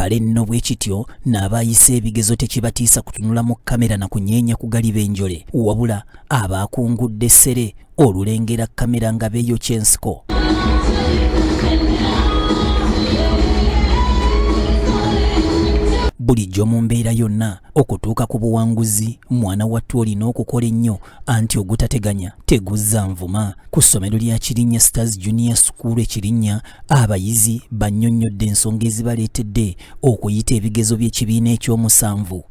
kale nno bwe kityo n'abayise ebigezo tekibatiisa kutunula mu kamera na kunyeenya ku gali b'enjole wabula abaakungudde essere olulengera kamera nga beeyokya ensiko. Bulijjo mu mbeera yonna okutuuka ku buwanguzi mwana wattu olina okukola ennyo anti ogutateganya teguzza nvuma. Ku ssomero lya Kirinnya Stars Junior School Ekirinnya abayizi bannyonnyodde ensonga ezibaleetedde okuyita ebigezo by'ekibiina eky'omusanvu.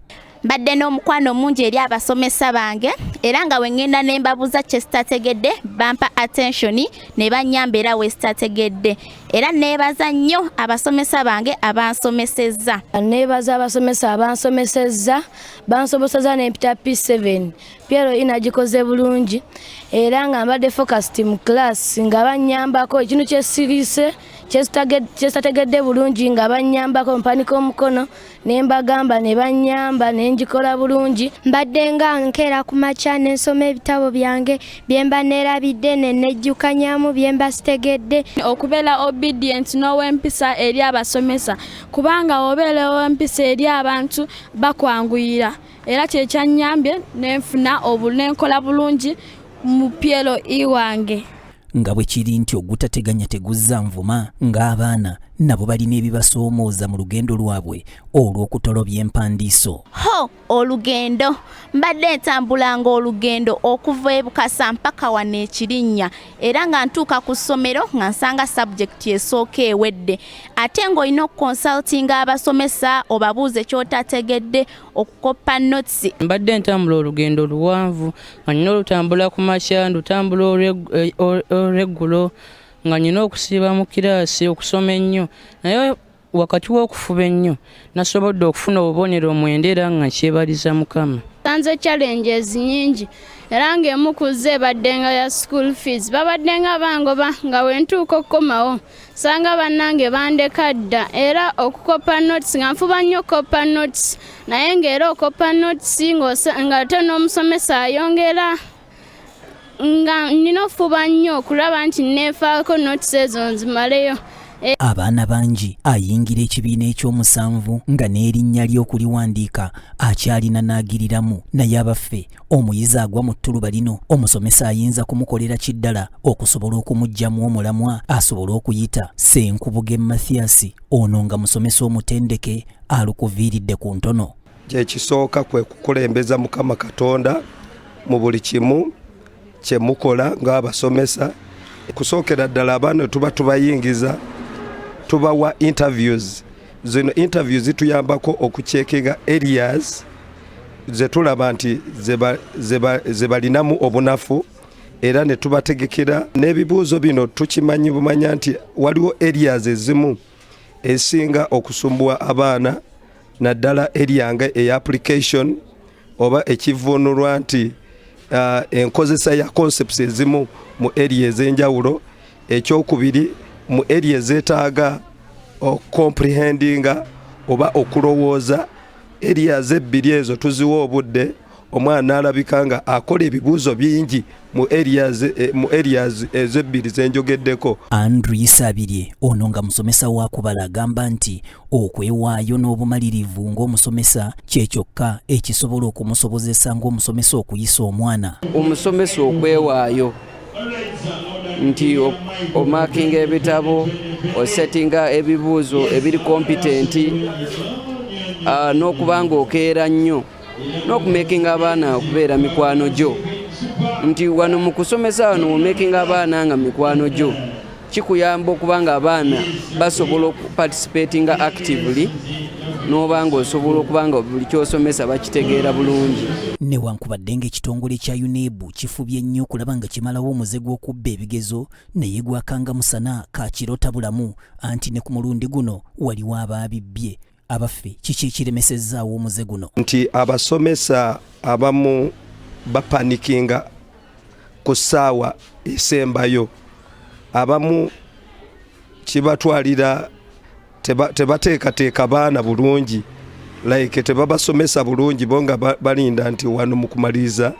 Mbadde n'omukwano mungi eri abasomesa bange era nga wengenda ne mbabuuza kye sitategedde bampa attention ne bannyamba era we sitategedde era neebaza nnyo abasomesa bange abansomesezza. Neebaza abasomesa abansomesezza bansobosezza n'empita P7 Piero inagikoze bulungi era nga mbadde focused mu class nga bannyambako ekintu kyesirise kyestategedde bulungi nga bannyambako mpanika omukono ne mbagamba ne bannyamba ne njikola bulungi. Mbadde nga nkeera ku makya ne nsoma ebitabo byange bye mba neerabidde ne nejjukanyaamu bye mba sitegedde. Okubeera obedient n'ow'empisa eri abasomesa kubanga obeera ow'empisa eri abantu bakwanguyira era kyekyannyambye nenfuna nenkola bulungi mu Piero iwange. Nga bwe kiri nti ogutateganya teguzza nvuma ng'abaana nabo balina ebibasoomooza mu lugendo lwabwe olw'okutolobya empandiiso. Olugendo mbadde ntambulanga olugendo okuva e Bukasa mpaka wano e Kirinnya era nga ntuuka ku ssomero nga nsanga subject esooka ewedde ate ng'olina okukonsultinga abasomesa obabuuze ky'otategedde okukoppa notes. Mbadde ntambula olugendo luwanvu nga nina olutambula ku makya ndutambula olweggulo nga nina okusiiba mu kiraasi okusoma ennyo naye wakati w'okufuba ennyo nasobodde okufuna obubonero mwendera nga nkyebaliza Mukama. Nsanze challenges nyingi era ng'emu ku zo ebadde nga ya school fees babadde nga bangoba nga wentuuka okukomawo sanga bannange bandeka dda era okukopa notes nga nfuba nnyo okkopa notes naye ng'era okkopa notes nga ate n'omusomesa ayongera nga nina ofuba nnyo okulaba nti neefaako notes ezo nzimaleyo. Abaana bangi ayingira ekibiina eky'omusanvu nga n'erinnya ly'okuliwandiika akyalina n'agiriramu naye abaffe omuyizi agwa mu ttuluba lino omusomesa ayinza kumukolera kiddala okusobola okumuggyamu omulamwa asobole okuyita Senkubuge Mathias ono nga musomesa omutendeke alukuviiridde ku ntono. Kyekisooka kwe kukulembeza Mukama Katonda mu buli kimu kye mukola ng'abasomesa. Kusookera ddala abaana tuba tubayingiza tubawa interviews. Zino interviews zituyambako okucheckinga areas ze tulaba nti ze balinamu obunafu era ne tubategekera n'ebibuuzo bino tukimanyi bumanya nti waliwo areas ezimu esinga okusumbuwa abaana naddala area nga application oba ekivunulwa nti enkozesa ya concepts ezimu mu area ez'enjawulo. Ekyokubiri mu area ezeetaaga comprehendinga oba okulowooza areas ebbiri ezo tuziwa obudde omwana alabika nga akola ebibuuzo bingi mu areas ezebbiri zenjogeddeko. Andrew Sabirye ono nga musomesa wa kubala agamba nti okwewaayo n'obumalirivu ng'omusomesa kyekyokka ekisobola okumusobozesa ng'omusomesa okuyisa omwana. Omusomesa okwewaayo nti omakinga ebitabo osettinga ebibuuzo ebiri kompitenti n'okubanga okeera nnyo n'okumekinga abaana okubeera mikwano gyo nti wano mu kusomesa wano omekinga abaana nga mikwano gyo kikuyamba okubanga abaana basobola okuparticipatinga actively n'obanga osobola okubanga buli kyosomesa bakitegeera bulungi. Newankubadde ng'ekitongole kya UNEB kifubye nnyo okulaba nga kimalawo omuze gw'okubba ebigezo naye gwakanga musana kakirota bulamu anti ne ku mulundi guno waliwo abaabibbye. Abaffe kiki ekiremesezaawo omuze guno? Nti abasomesa abamu bapanikinga ku ssaawa esembayo, abamu kibatwalira tebateekateeka baana bulungi like tebabasomesa bulungi bonga balinda nti wano mu kumaliriza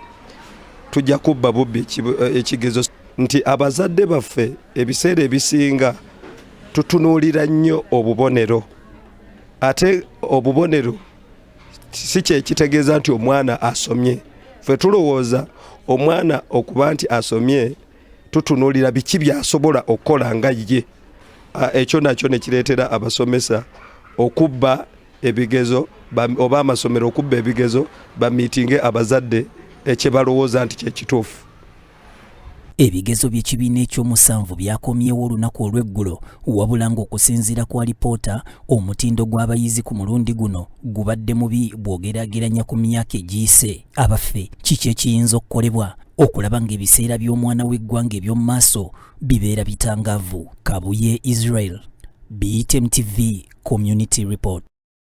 tujja kubba bubbi ekigezo. Nti abazadde baffe ebiseera ebisinga tutunuulira nnyo obubonero ate obubonero si kye kitegeeza nti omwana asomye. Ffe tulowooza omwana okuba nti asomye tutunuulira biki byasobola okukola nga ye. Ekyo nakyo ne kireetera abasomesa okubba ebigezo oba amasomero okubba ebigezo bamiitinge abazadde ekye balowooza nti kye kituufu. Ebigezo by'ekibiina ekyomusanvu byakomyewo olunaku olw'eggulo wabula ng'okusinziira kwa alipoota omutindo gw'abayizi ku mulundi guno gubadde mubi bw'ogeraageranya ku myaka egiyise. Abaffe kiki ekiyinza okukolebwa okulaba ng'ebiseera by'omwana w'eggwanga eby'omu maaso bibeera bitangaavu? Kabuye Israel, BTM TV Community Report.